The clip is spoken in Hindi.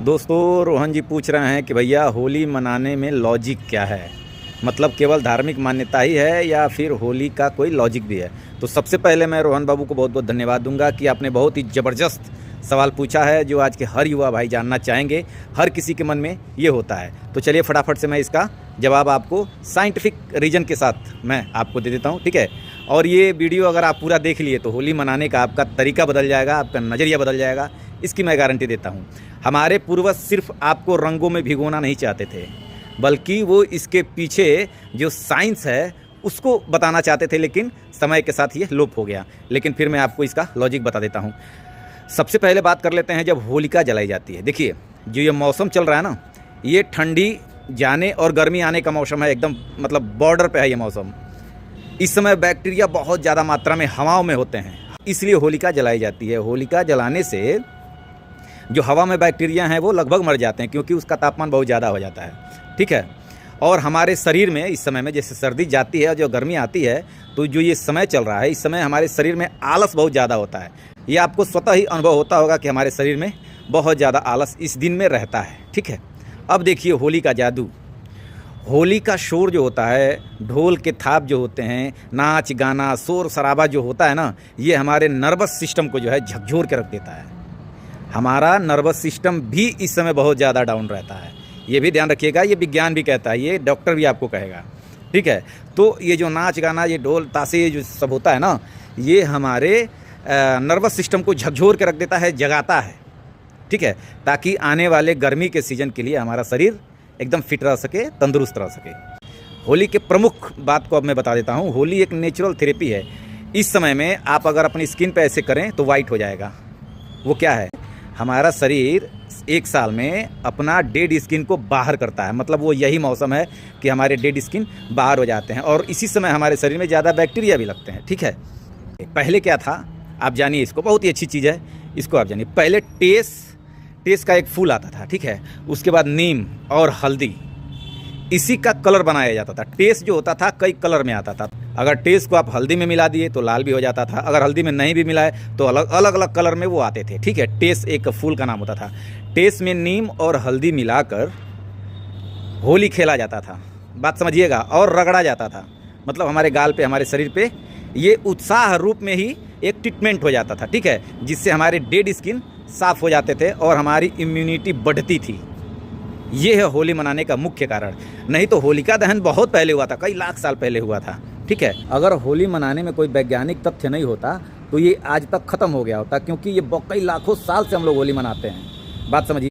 दोस्तों, रोहन जी पूछ रहे हैं कि भैया होली मनाने में लॉजिक क्या है। मतलब केवल धार्मिक मान्यता ही है या फिर होली का कोई लॉजिक भी है। तो सबसे पहले मैं रोहन बाबू को बहुत बहुत धन्यवाद दूंगा कि आपने बहुत ही ज़बरदस्त सवाल पूछा है जो आज के हर युवा भाई जानना चाहेंगे। हर किसी के मन में ये होता है। तो चलिए फटाफट से मैं इसका जवाब आपको साइंटिफिक रीजन के साथ मैं आपको दे देता हूँ, ठीक है। और ये वीडियो अगर आप पूरा देख लिए तो होली मनाने का आपका तरीका बदल जाएगा, आपका नज़रिया बदल जाएगा, इसकी मैं गारंटी देता हूँ। हमारे पूर्वज सिर्फ आपको रंगों में भिगोना नहीं चाहते थे, बल्कि वो इसके पीछे जो साइंस है उसको बताना चाहते थे, लेकिन समय के साथ ये लोप हो गया। लेकिन फिर मैं आपको इसका लॉजिक बता देता हूँ। सबसे पहले बात कर लेते हैं जब होलिका जलाई जाती है। देखिए, जो ये मौसम चल रहा है ना, ये ठंडी जाने और गर्मी आने का मौसम है। एकदम मतलब बॉर्डर पे है ये मौसम। इस समय बैक्टीरिया बहुत ज़्यादा मात्रा में हवाओं में होते हैं, इसलिए होलिका जलाई जाती है। होलिका जलाने से जो हवा में बैक्टीरिया हैं वो लगभग मर जाते हैं, क्योंकि उसका तापमान बहुत ज़्यादा हो जाता है, ठीक है। और हमारे शरीर में इस समय में जैसे सर्दी जाती है और जो गर्मी आती है, तो जो ये समय चल रहा है, इस समय हमारे शरीर में आलस बहुत ज़्यादा होता है। ये आपको स्वतः ही अनुभव होता होगा कि हमारे शरीर में बहुत ज़्यादा आलस इस दिन में रहता है, ठीक है। अब देखिए होली का जादू। होली का शोर जो होता है, ढोल के थाप जो होते हैं, नाच गाना शोर शराबा जो होता है ना, ये हमारे नर्वस सिस्टम को जो है झकझोर के रख देता है। हमारा नर्वस सिस्टम भी इस समय बहुत ज़्यादा डाउन रहता है। ये भी ध्यान रखिएगा, ये विज्ञान भी कहता है, ये डॉक्टर भी आपको कहेगा, ठीक है। तो ये जो नाच गाना, ये ढोल ताशे, ये जो सब होता है ना, ये हमारे नर्वस सिस्टम को झकझोर के रख देता है, जगाता है, ठीक है, ताकि आने वाले गर्मी के सीज़न के लिए हमारा शरीर एकदम फिट रह सके, तंदुरुस्त रह सके। होली के प्रमुख बात को अब मैं बता देता हूँ। होली एक नेचुरल थेरेपी है। इस समय में आप अगर अपनी स्किन पे ऐसे करें तो वाइट हो जाएगा। वो क्या है, हमारा शरीर एक साल में अपना डेड स्किन को बाहर करता है। मतलब वो यही मौसम है कि हमारे डेड स्किन बाहर हो जाते हैं, और इसी समय हमारे शरीर में ज़्यादा बैक्टीरिया भी लगते हैं, ठीक है। पहले क्या था आप जानिए, इसको बहुत ही अच्छी चीज़ है, इसको आप जानिए। पहले टेस का एक फूल आता था, ठीक है। उसके बाद नीम और हल्दी, इसी का कलर बनाया जाता था। टेस जो होता था कई कलर में आता था। अगर टेस को आप हल्दी में मिला दिए तो लाल भी हो जाता था। अगर हल्दी में नहीं भी मिलाए तो अलग अलग कलर में वो आते थे, ठीक है। टेस एक फूल का नाम होता था। टेस में नीम और हल्दी मिलाकर होली खेला जाता था, बात समझिएगा, और रगड़ा जाता था। मतलब हमारे गाल पे, हमारे शरीर पे ये उत्साह रूप में ही एक ट्रीटमेंट हो जाता था, ठीक है, जिससे हमारे डेड स्किन साफ़ हो जाते थे और हमारी इम्यूनिटी बढ़ती थी। ये है होली मनाने का मुख्य कारण। नहीं तो होलिका दहन बहुत पहले हुआ था, कई लाख साल पहले हुआ था, ठीक है। अगर होली मनाने में कोई वैज्ञानिक तथ्य नहीं होता तो ये आज तक ख़त्म हो गया होता, क्योंकि ये कई लाखों साल से हम लोग होली मनाते हैं, बात समझिए।